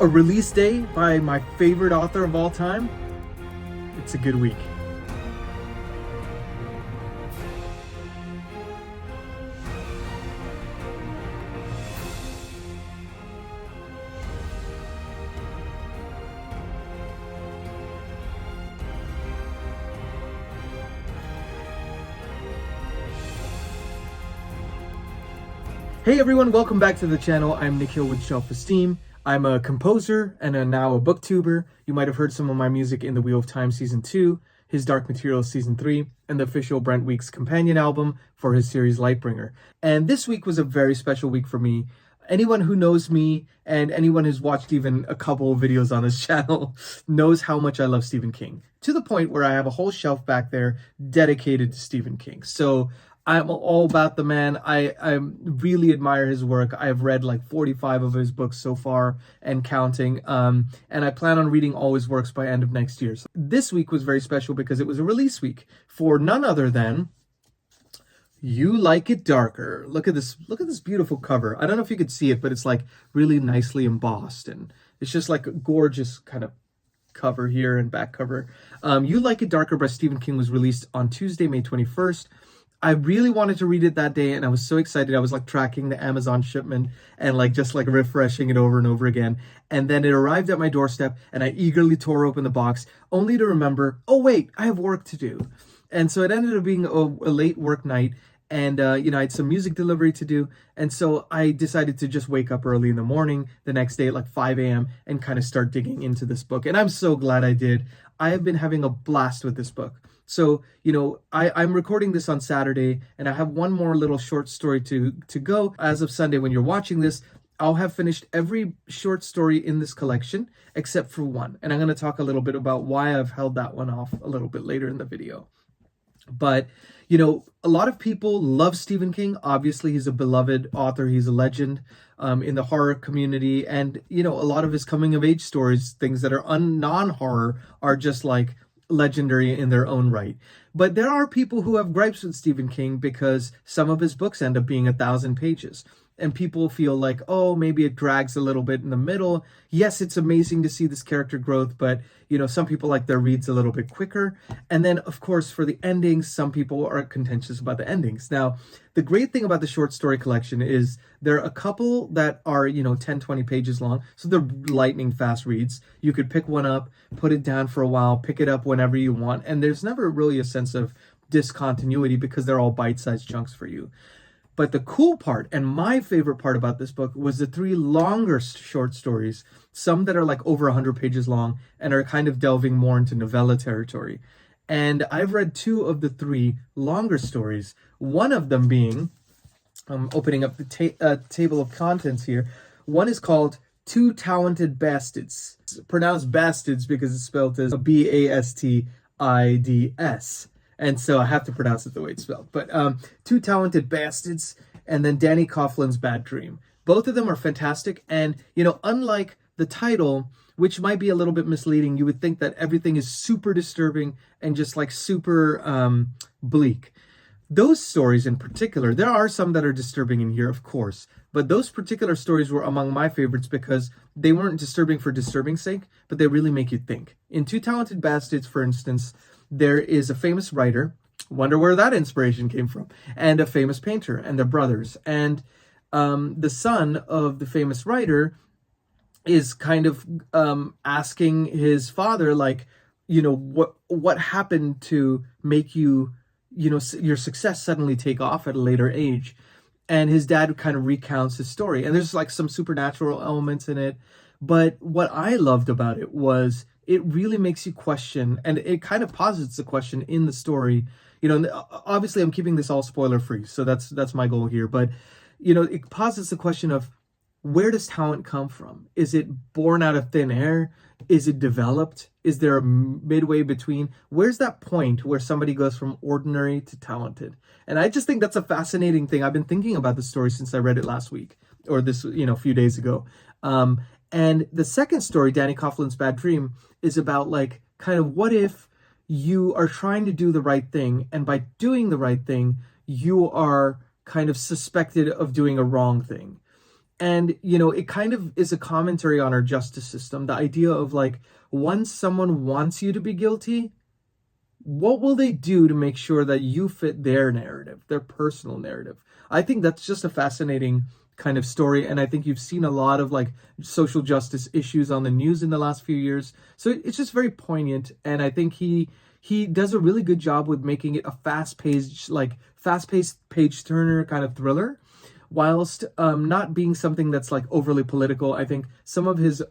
A release day by my favorite author of all time. It's a good week. Hey everyone, welcome back to the channel. I'm Nikhil with Shelf-Esteem. I'm a composer and now a booktuber. You might have heard some of my music in The Wheel of Time Season 2, his Dark Materials Season 3, and the official Brent Weeks companion album for his series Lightbringer. And this week was a very special week for me. Anyone who knows me and anyone who's watched even a couple of videos on this channel knows how much I love Stephen King, to the point where I have a whole shelf back there dedicated to Stephen King. So I'm all about the man. I really admire his work. I've read like 45 of his books so far and counting. And I plan on reading all his works by end of next year. So this week was very special because it was a release week for none other than You Like It Darker. Look at this beautiful cover. I don't know if you could see it, but it's like really nicely embossed, and it's just like a gorgeous kind of cover here and back cover. You Like It Darker by Stephen King was released on Tuesday, May 21st. I really wanted to read it that day, and I was so excited. I was like tracking the Amazon shipment and like just like refreshing it over and over again. And then it arrived at my doorstep, and I eagerly tore open the box, only to remember, oh wait, I have work to do. And so it ended up being a late work night, and I had some music delivery to do. And so I decided to just wake up early in the morning the next day at like 5 a.m. and kind of start digging into this book. And I'm so glad I did. I have been having a blast with this book. So, I'm recording this on Saturday, and I have one more little short story to go. As of Sunday, when you're watching this, I'll have finished every short story in this collection, except for one. And I'm going to talk a little bit about why I've held that one off a little bit later in the video. But, a lot of people love Stephen King. Obviously, he's a beloved author. He's a legend in the horror community. And, a lot of his coming-of-age stories, things that are non-horror, are just like legendary in their own right. But there are people who have gripes with Stephen King because some of his books end up being 1,000 pages. And people feel like, oh, maybe it drags a little bit in the middle. Yes, it's amazing to see this character growth, but, some people like their reads a little bit quicker. And then, of course, for the endings, some people are contentious about the endings. Now, the great thing about the short story collection is there are a couple that are, 10, 20 pages long. So they're lightning fast reads. You could pick one up, put it down for a while, pick it up whenever you want. And there's never really a sense of discontinuity because they're all bite-sized chunks for you. But the cool part, and my favorite part about this book, was the 3 longer short stories, some that are like over 100 pages long and are kind of delving more into novella territory. And I've read 2 of the 3 longer stories, one of them being, I'm opening up the table of contents here, one is called Two Talented Bastards. It's pronounced bastards because it's spelled as Bastids. And so I have to pronounce it the way it's spelled. But Two Talented Bastards, and then Danny Coughlin's Bad Dream. Both of them are fantastic. And, unlike the title, which might be a little bit misleading, you would think that everything is super disturbing and just like super bleak. Those stories in particular, there are some that are disturbing in here, of course. But those particular stories were among my favorites because they weren't disturbing for disturbing's sake, but they really make you think. In Two Talented Bastards, for instance, there is a famous writer, wonder where that inspiration came from, and a famous painter, and they're brothers. And the son of the famous writer is kind of asking his father, like, what happened to make you, your success suddenly take off at a later age. And his dad kind of recounts his story. And there's like some supernatural elements in it. But what I loved about it was it really makes you question, and it kind of posits the question in the story. Obviously I'm keeping this all spoiler free, so that's my goal here. But, it posits the question of, where does talent come from? Is it born out of thin air? Is it developed? Is there a midway between? Where's that point where somebody goes from ordinary to talented? And I just think that's a fascinating thing. I've been thinking about the story since I read it last week, or this, a few days ago. And the second story, Danny Coughlin's Bad Dream, is about like kind of what if you are trying to do the right thing, and by doing the right thing, you are kind of suspected of doing a wrong thing. And, it kind of is a commentary on our justice system. The idea of like, once someone wants you to be guilty, what will they do to make sure that you fit their narrative, their personal narrative? I think that's just a fascinating kind of story. And I think you've seen a lot of like social justice issues on the news in the last few years. So it's just very poignant. And I think he does a really good job with making it a fast-paced page turner kind of thriller, whilst not being something that's like overly political. I think some of his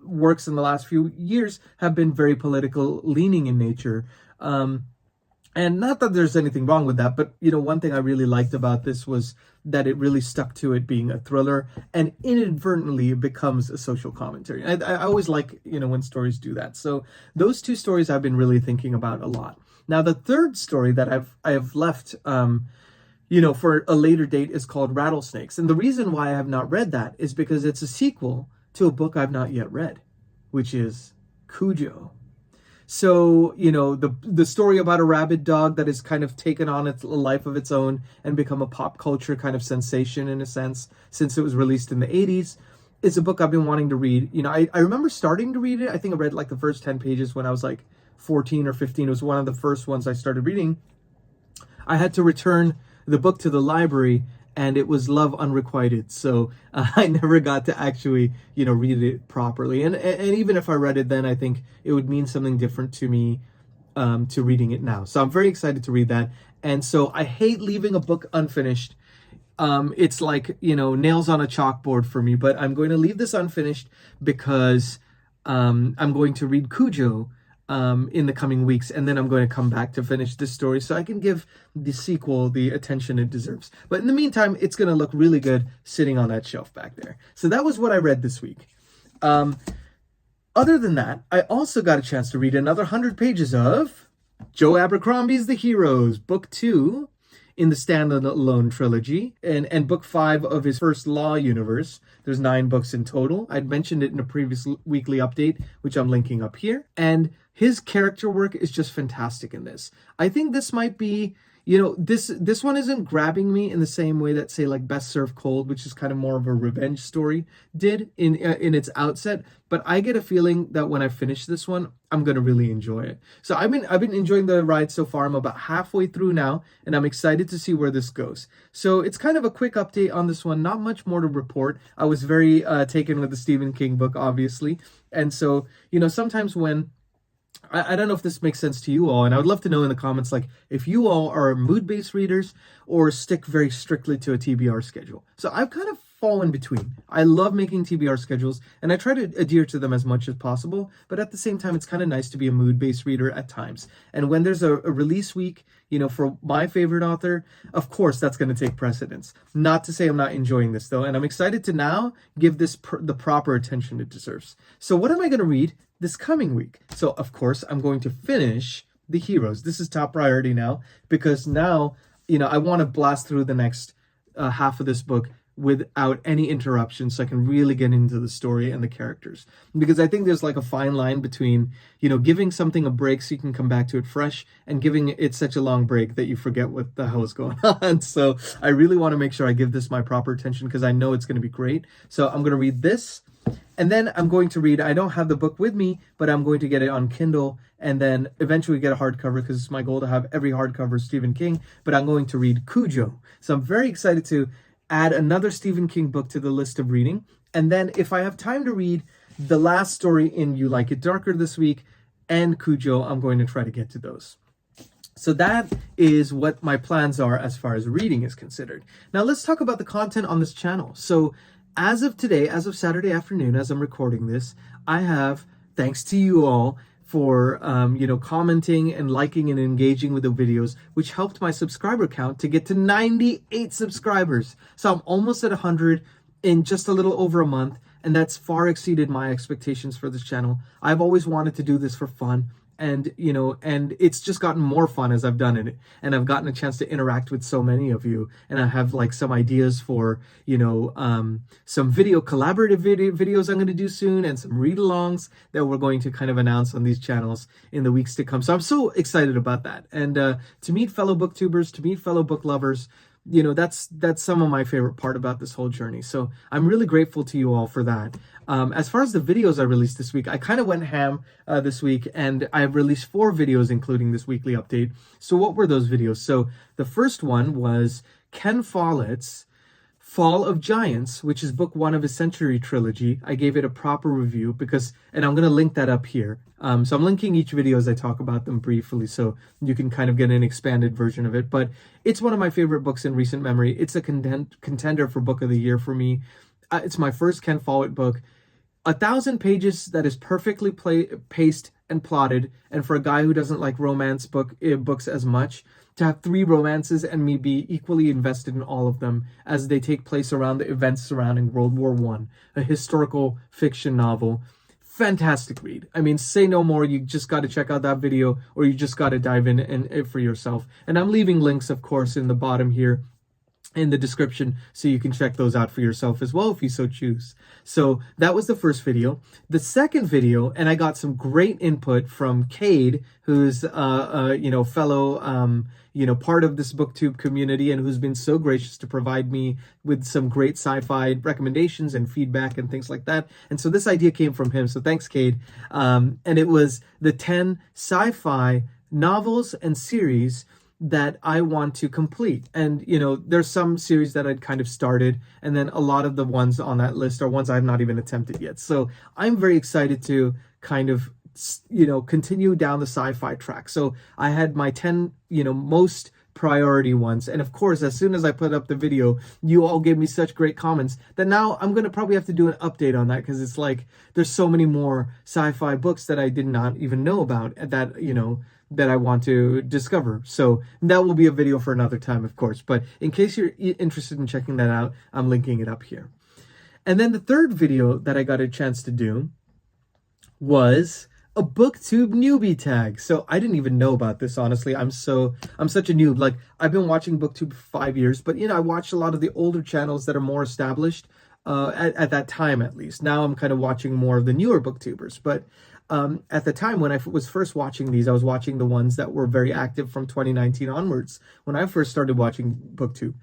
works in the last few years have been very political leaning in nature. And not that there's anything wrong with that, but one thing I really liked about this was that it really stuck to it being a thriller, and inadvertently it becomes a social commentary. I always like when stories do that. So those two stories I've been really thinking about a lot. Now the third story that I have left for a later date is called Rattlesnakes, and the reason why I have not read that is because it's a sequel to a book I've not yet read, which is Cujo. So, the story about a rabid dog that has kind of taken on a life of its own and become a pop culture kind of sensation in a sense, since it was released in the 80s, is a book I've been wanting to read. I remember starting to read it. I think I read like the first 10 pages when I was like 14 or 15. It was one of the first ones I started reading. I had to return the book to the library, and it was Love Unrequited, so I never got to actually, read it properly. And even if I read it then, I think it would mean something different to me to reading it now. So I'm very excited to read that. And so I hate leaving a book unfinished. It's like, nails on a chalkboard for me, but I'm going to leave this unfinished because I'm going to read Cujo in the coming weeks, and then I'm going to come back to finish this story so I can give the sequel the attention it deserves. But in the meantime, it's going to look really good sitting on that shelf back there. So that was what I read this week. Other than that, I also got a chance to read another 100 pages of Joe Abercrombie's The Heroes, Book 2 in the standalone trilogy, and Book 5 of his first Law universe. There's 9 books in total. I'd mentioned it in a previous weekly update, which I'm linking up here. And his character work is just fantastic in this. I think this might be, this one isn't grabbing me in the same way that, say, like Best Served Cold, which is kind of more of a revenge story, did in its outset. But I get a feeling that when I finish this one, I'm gonna really enjoy it. So I've been enjoying the ride so far. I'm about halfway through now, and I'm excited to see where this goes. So it's kind of a quick update on this one. Not much more to report. I was very taken with the Stephen King book, obviously, and so sometimes when I don't know if this makes sense to you all, and I would love to know in the comments, like, if you all are mood-based readers or stick very strictly to a TBR schedule. So I've kind of fallen between. I love making TBR schedules, and I try to adhere to them as much as possible, but at the same time, it's kind of nice to be a mood-based reader at times. And when there's a release week, for my favorite author, of course, that's going to take precedence. Not to say I'm not enjoying this, though, and I'm excited to now give this the proper attention it deserves. So what am I going to read this coming week? So, of course, I'm going to finish The Heroes. This is top priority now, because now, I want to blast through the next half of this book without any interruptions, so I can really get into the story and the characters. Because I think there's like a fine line between, giving something a break so you can come back to it fresh, and giving it such a long break that you forget what the hell is going on. So I really want to make sure I give this my proper attention, because I know it's going to be great. So I'm going to read this, and then I'm going to read, I don't have the book with me, but I'm going to get it on Kindle, and then eventually get a hardcover, because it's my goal to have every hardcover of Stephen King, but I'm going to read Cujo. So I'm very excited to add another Stephen King book to the list of reading. And then if I have time to read the last story in You Like It Darker this week and Cujo, I'm going to try to get to those. So that is what my plans are as far as reading is considered. Now let's talk about the content on this channel. So as of today, as of Saturday afternoon, as I'm recording this, I have, thanks to you all, for commenting and liking and engaging with the videos, which helped my subscriber count to get to 98 subscribers. So I'm almost at 100 in just a little over a month, and that's far exceeded my expectations for this channel. I've always wanted to do this for fun, and and it's just gotten more fun as I've done it, and I've gotten a chance to interact with so many of you, and I have like some ideas for some collaborative videos I'm going to do soon, and some read-alongs that we're going to kind of announce on these channels in the weeks to come. So I'm so excited about that, and to meet fellow booktubers, to meet fellow book lovers, that's some of my favorite part about this whole journey. So I'm really grateful to you all for that. As far as the videos I released this week, I kind of went ham this week, and I've released 4 videos, including this weekly update. So what were those videos? So the first one was Ken Follett's Fall of Giants, which is book 1 of his Century trilogy. I gave it a proper review and I'm going to link that up here. So I'm linking each video as I talk about them briefly, so you can kind of get an expanded version of it. But it's one of my favorite books in recent memory. It's a contender for Book of the Year for me. It's my first Ken Follett book. 1,000 pages that is perfectly paced and plotted, and for a guy who doesn't like romance books as much, to have 3 romances and me be equally invested in all of them as they take place around the events surrounding World War I, a historical fiction novel. Fantastic read. I mean, say no more. You just got to check out that video, or you just got to dive in and for yourself. And I'm leaving links, of course, in the bottom here in the description, so you can check those out for yourself as well if you so choose. So that was the first video. The second video, and I got some great input from Cade, who's fellow part of this Booktube community, and who's been so gracious to provide me with some great sci-fi recommendations and feedback and things like that. And so this idea came from him, so thanks, Cade. And it was the 10 sci-fi novels and series that I want to complete. And, there's some series that I'd kind of started, and then a lot of the ones on that list are ones I've not even attempted yet. So I'm very excited to kind of, continue down the sci-fi track. So I had my 10, most priority ones. And of course, as soon as I put up the video, you all gave me such great comments that now I'm going to probably have to do an update on that, because it's like, there's so many more sci-fi books that I did not even know about that I want to discover. So that will be a video for another time, of course. But in case you're interested in checking that out, I'm linking it up here. And then the third video that I got a chance to do was a Booktube newbie tag. So I didn't even know about this, honestly. I'm such a noob. Like, I've been watching Booktube for 5 years, but I watched a lot of the older channels that are more established at that time, at least. Now I'm kind of watching more of the newer Booktubers, but at the time when I was first watching these, I was watching the ones that were very active from 2019 onwards, when I first started watching Booktube.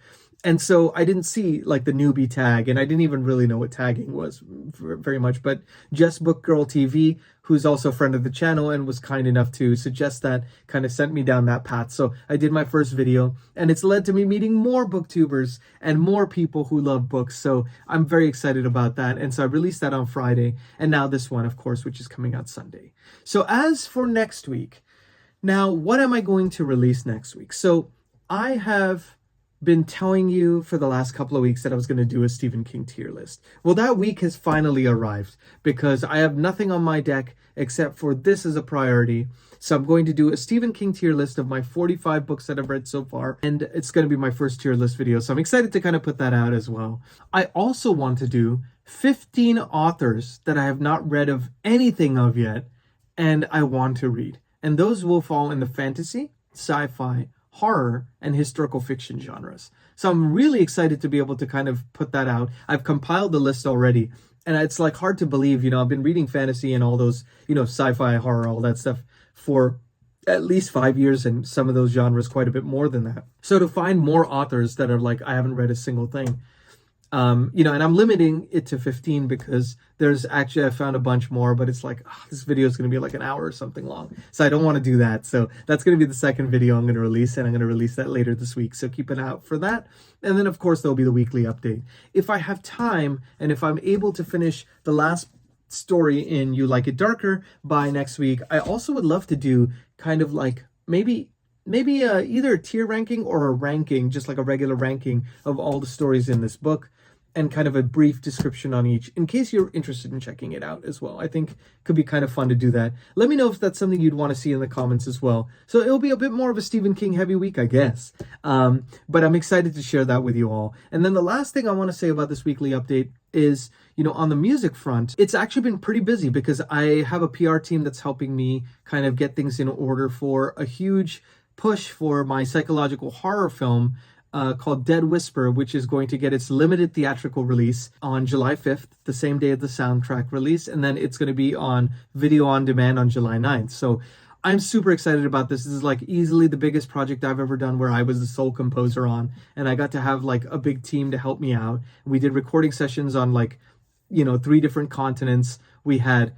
And so I didn't see like the newbie tag, and I didn't even really know what tagging was very much, but Just Book Girl TV, who's also a friend of the channel and was kind enough to suggest that, kind of sent me down that path. So I did my first video, and it's led to me meeting more booktubers and more people who love books. So I'm very excited about that. And so I released that on Friday, and now this one, of course, which is coming out Sunday. So as for next week, now what am I going to release next week? So I have been telling you for the last couple of weeks that I was going to do a Stephen King tier list. Well, that week has finally arrived, because I have nothing on my deck except for this as a priority. So I'm going to do a Stephen King tier list of my 45 books that I've read so far, and it's going to be my first tier list video. So I'm excited to kind of put that out as well. I also want to do 15 authors that I have not read of anything of yet, and I want to read. And those will fall in the fantasy, sci-fi, horror, and historical fiction genres. So I'm really excited to be able to kind of put that out. I've compiled the list already, and it's like hard to believe, I've been reading fantasy and all those, sci-fi, horror, all that stuff for at least 5 years, and some of those genres quite a bit more than that. So to find more authors that are like, I haven't read a single thing, and I'm limiting it to 15 because I found a bunch more, but it's like, this video is going to be like an hour or something long. So I don't want to do that. So that's going to be the second video I'm going to release, and I'm going to release that later this week. So keep an eye out for that. And then, of course, there'll be the weekly update. If I have time, and if I'm able to finish the last story in You Like It Darker by next week, I also would love to do kind of like maybe either a tier ranking or a ranking, just like a regular ranking of all the stories in this book, and kind of a brief description on each, in case you're interested in checking it out as well. I think it could be kind of fun to do that. Let me know if that's something you'd want to see in the comments as well. So it'll be a bit more of a Stephen King heavy week, I guess. But I'm excited to share that with you all. And then the last thing I want to say about this weekly update is, on the music front, it's actually been pretty busy, because I have a PR team that's helping me kind of get things in order for a huge push for my psychological horror film called Dead Whisper, which is going to get its limited theatrical release on July 5th, the same day of the soundtrack release, and then it's going to be on video on demand on July 9th. So I'm super excited about this. This is like easily the biggest project I've ever done where I was the sole composer on, and I got to have like a big team to help me out. We did recording sessions on like, 3 different continents. We had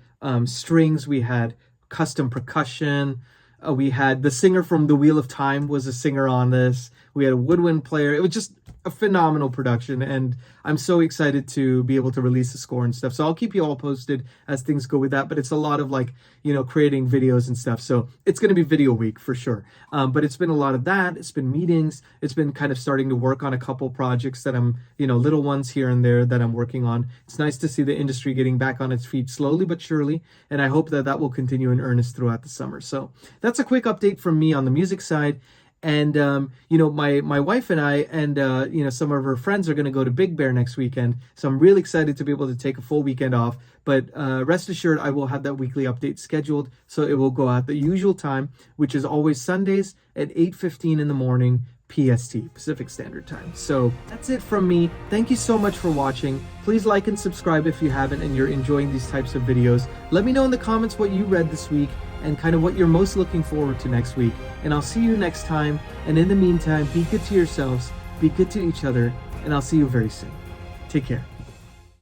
strings, we had custom percussion. We had the singer from The Wheel of Time was a singer on this. We had a woodwind player. It was just a phenomenal production, and I'm so excited to be able to release the score and stuff. So I'll keep you all posted as things go with that, but it's a lot of like, creating videos and stuff. So it's going to be video week for sure. But it's been a lot of that. It's been meetings. It's been kind of starting to work on a couple projects that I'm, little ones here and there that I'm working on. It's nice to see the industry getting back on its feet slowly but surely, and I hope that that will continue in earnest throughout the summer. So that's a quick update from me on the music side. And, my wife and I and, some of her friends are going to go to Big Bear next weekend. So I'm really excited to be able to take a full weekend off. But rest assured, I will have that weekly update scheduled. So it will go out the usual time, which is always Sundays at 8:15 in the morning, PST, Pacific Standard Time. So that's it from me. Thank you so much for watching. Please like and subscribe if you haven't and you're enjoying these types of videos. Let me know in the comments what you read this week and kind of what you're most looking forward to next week. And I'll see you next time. And in the meantime, be good to yourselves, be good to each other, and I'll see you very soon. Take care.